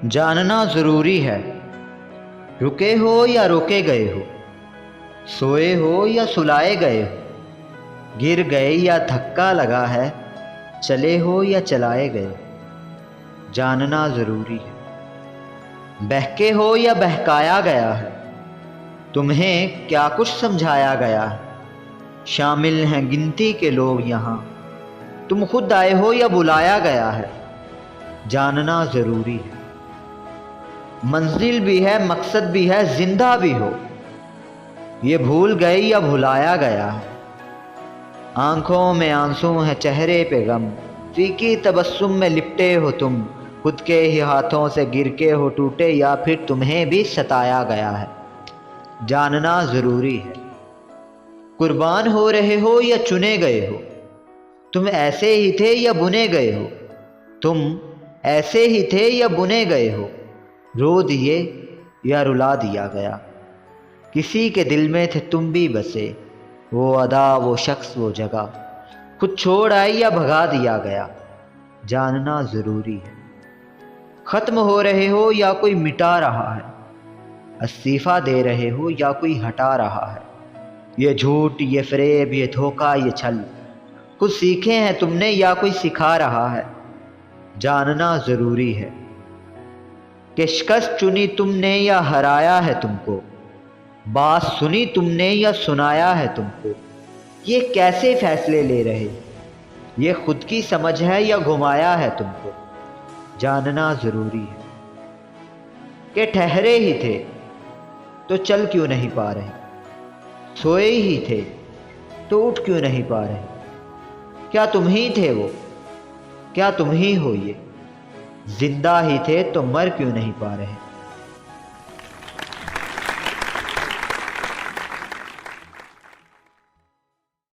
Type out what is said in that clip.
जानना ज़रूरी है। रुके हो या रोके गए हो, सोए हो या सुलाए गए हो, गिर गए या धक्का लगा है, चले हो या चलाए गए हो, जानना ज़रूरी है। बहके हो या बहकाया गया है, तुम्हें क्या कुछ समझाया गया है, शामिल हैं गिनती के लोग यहाँ, तुम खुद आए हो या बुलाया गया है, जानना ज़रूरी है। मंजिल भी है, मकसद भी है, जिंदा भी हो, ये भूल गए या भुलाया गया है। आंखों में आंसू है, चेहरे पे गम, फीकी तबस्सुम में लिपटे हो तुम, खुद के ही हाथों से गिर के हो टूटे या फिर तुम्हें भी सताया गया है, जानना ज़रूरी है। कुर्बान हो रहे हो या चुने गए हो, तुम ऐसे ही थे या बुने गए हो, तुम ऐसे ही थे या बुने गए हो, रो दिए या रुला दिया गया, किसी के दिल में थे तुम भी बसे, वो अदा वो शख्स वो जगह, खुद छोड़ आई या भगा दिया गया, जानना ज़रूरी है। ख़त्म हो रहे हो या कोई मिटा रहा है, इस्तीफ़ा दे रहे हो या कोई हटा रहा है, ये झूठ ये फ़रेब ये धोखा ये छल, कुछ सीखे हैं तुमने या कोई सिखा रहा है, जानना ज़रूरी है। कि शिकस्त चुनी तुमने या हराया है तुमको, बात सुनी तुमने या सुनाया है तुमको, ये कैसे फैसले ले रहे, ये खुद की समझ है या घुमाया है तुमको, जानना ज़रूरी है। कि ठहरे ही थे तो चल क्यों नहीं पा रहे, सोए ही थे तो उठ क्यों नहीं पा रहे, क्या तुम ही थे वो, क्या तुम ही हो ये, जिंदा ही थे तो मर क्यों नहीं पा रहे।